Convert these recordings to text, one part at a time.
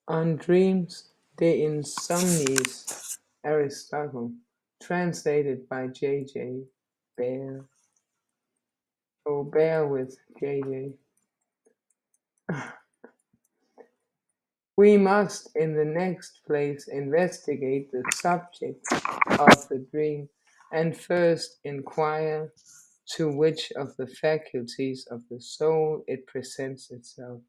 On Dreams Insomnies Aristotle, translated by J.J. Bear. Oh, bear with J.J. We must, in the next place, investigate the subject of the dream, and first inquire to which of the faculties of the soul it presents itself,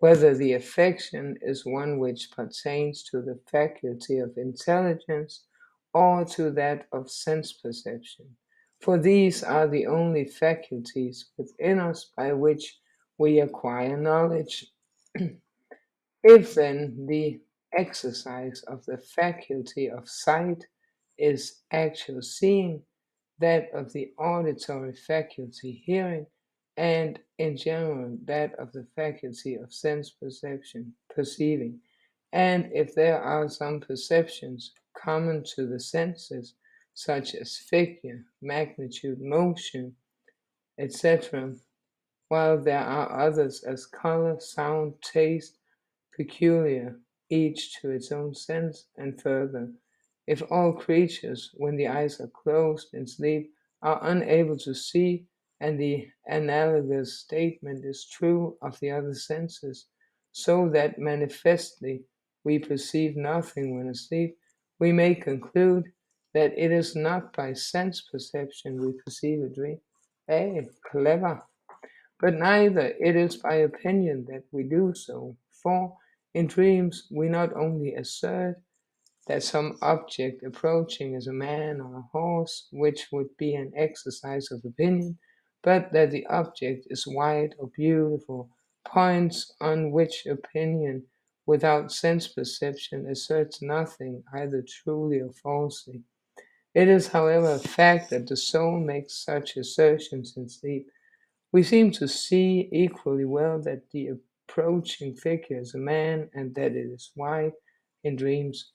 whether the affection is one which pertains to the faculty of intelligence or to that of sense perception. For these are the only faculties within us by which we acquire knowledge. If then the exercise of the faculty of sight is actual seeing, that of the auditory faculty hearing, and in general that of the faculty of sense perception perceiving, and if there are some perceptions common to the senses, such as figure, magnitude, motion, etc., while there are others as color, sound, taste, peculiar, each to its own sense, and further, if all creatures, when the eyes are closed in sleep, are unable to see, and the analogous statement is true of the other senses, so that manifestly we perceive nothing when asleep, we may conclude that it is not by sense perception we perceive a dream. Hey, clever! But neither it is by opinion that we do so, for in dreams we not only assert that some object approaching is a man or a horse, which would be an exercise of opinion, but that the object is white or beautiful, points on which opinion without sense perception asserts nothing, either truly or falsely. It is, however, a fact that the soul makes such assertions in sleep. We seem to see equally well that the approaching figure is a man and that it is white in dreams.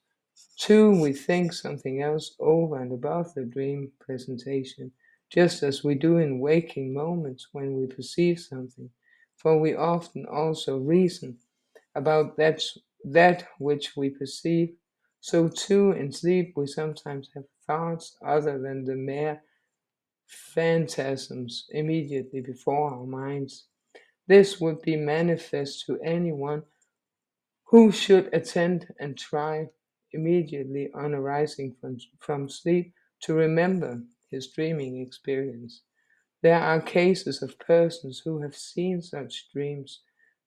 Two, we think something else over and above the dream presentation, just as we do in waking moments when we perceive something, for we often also reason about that which we perceive. So too in sleep we sometimes have thoughts other than the mere phantasms immediately before our minds. This would be manifest to anyone who should attend and try immediately on arising from sleep to remember his dreaming experience. There are cases of persons who have seen such dreams,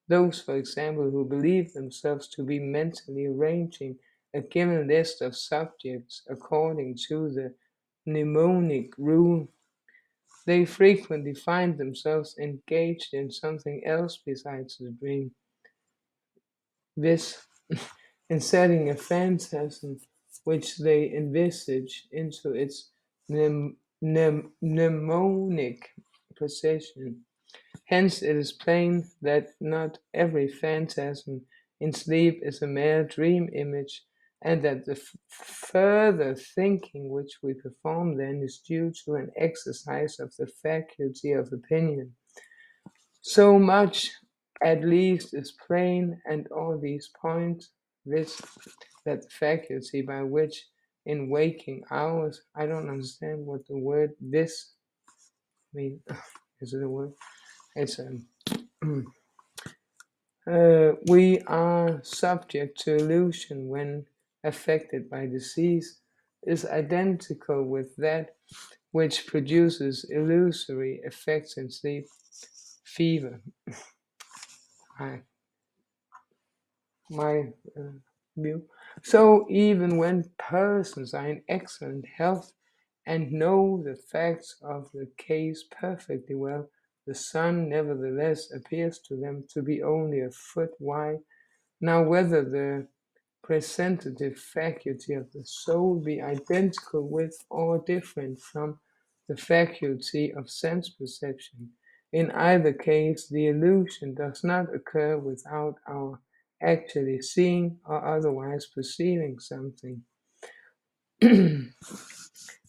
those, for example, who believe themselves to be mentally arranging a given list of subjects according to the mnemonic rule. They frequently find themselves engaged in something else besides the dream. This, inserting a phantasm which they envisage into its mnemonic possession. Hence, it is plain that not every phantasm in sleep is a mere dream image, and that the further thinking which we perform then is due to an exercise of the faculty of opinion. So much at least is plain, and all these points, this that the faculty by which in waking hours, I don't understand what the word this means. Is it a word? It's we are subject to illusion when affected by disease is identical with that which produces illusory effects in sleep, fever. I, my view. So even when persons are in excellent health and know the facts of the case perfectly well, the sun nevertheless appears to them to be only a foot wide. Now, whether the presentative faculty of the soul be identical with or different from the faculty of sense perception, in either case, the illusion does not occur without our actually seeing or otherwise perceiving something.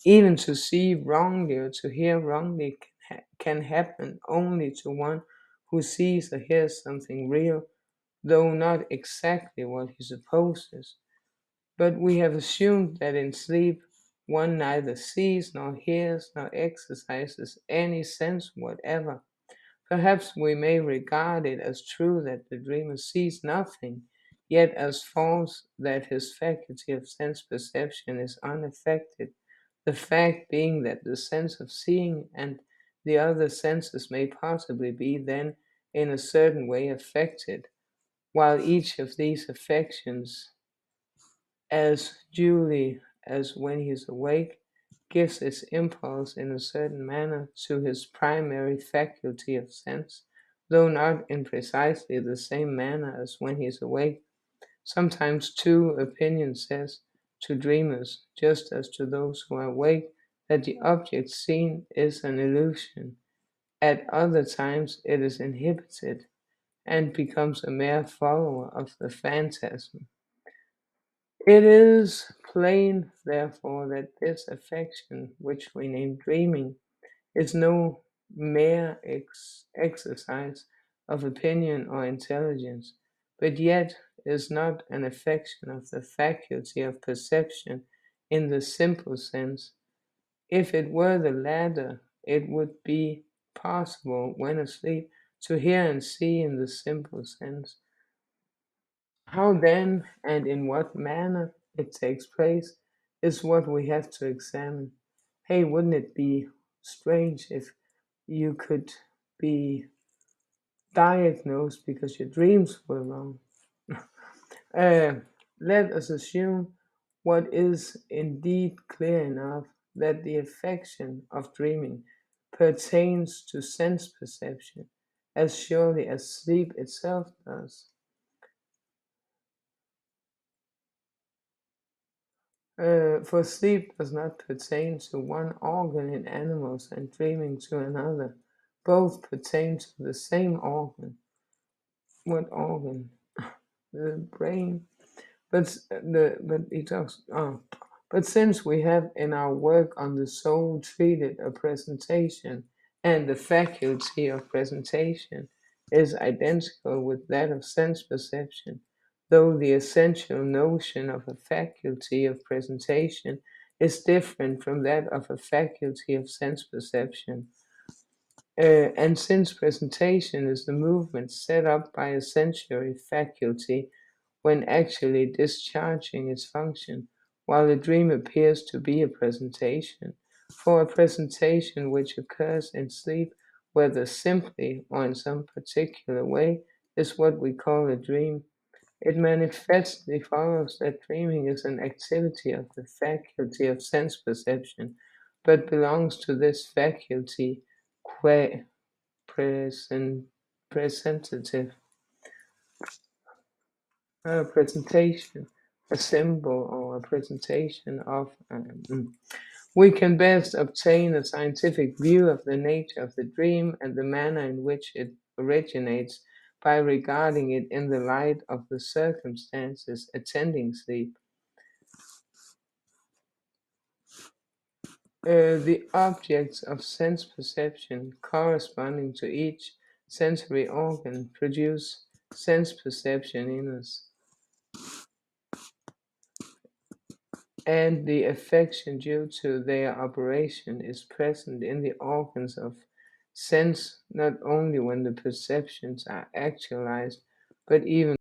Even to see wrongly or to hear wrongly can happen only to one who sees or hears something real, though not exactly what he supposes. But we have assumed that in sleep one neither sees nor hears nor exercises any sense whatever. Perhaps we may regard it as true that the dreamer sees nothing, yet as false that his faculty of sense perception is unaffected, the fact being that the sense of seeing and the other senses may possibly be then in a certain way affected, while each of these affections, as duly as when he is awake, gives its impulse in a certain manner to his primary faculty of sense, though not in precisely the same manner as when he is awake. Sometimes, too, opinion says to dreamers, just as to those who are awake, that the object seen is an illusion. At other times, it is inhibited and becomes a mere follower of the phantasm. It is plain, therefore, that this affection, which we name dreaming, is no mere exercise of opinion or intelligence, but yet is not an affection of the faculty of perception in the simple sense. If it were the latter, it would be possible, when asleep, to hear and see in the simple sense. How then and in what manner it takes place is what we have to examine. Hey, wouldn't it be strange if you could be diagnosed because your dreams were wrong? Uh, Let us assume what is indeed clear enough, that the affection of dreaming pertains to sense perception as surely as sleep itself does. For sleep does not pertain to one organ in animals and dreaming to another. Both pertain to the same organ. What organ? The brain. But he talks. Oh. But since we have in our work on the soul treated a presentation, and the faculty of presentation is identical with that of sense perception, though the essential notion of a faculty of presentation is different from that of a faculty of sense perception. And since presentation is the movement set up by a sensory faculty when actually discharging its function, while the dream appears to be a presentation. For a presentation which occurs in sleep, whether simply or in some particular way, is what we call a dream. It manifestly follows that dreaming is an activity of the faculty of sense perception, but belongs to this faculty qua present, presentative presentation, a symbol or a presentation of. We can best obtain a scientific view of the nature of the dream and the manner in which it originates by regarding it in the light of the circumstances attending sleep. The objects of sense perception corresponding to each sensory organ produce sense perception in us. And the affection due to their operation is present in the organs of sense not only when the perceptions are actualized, but even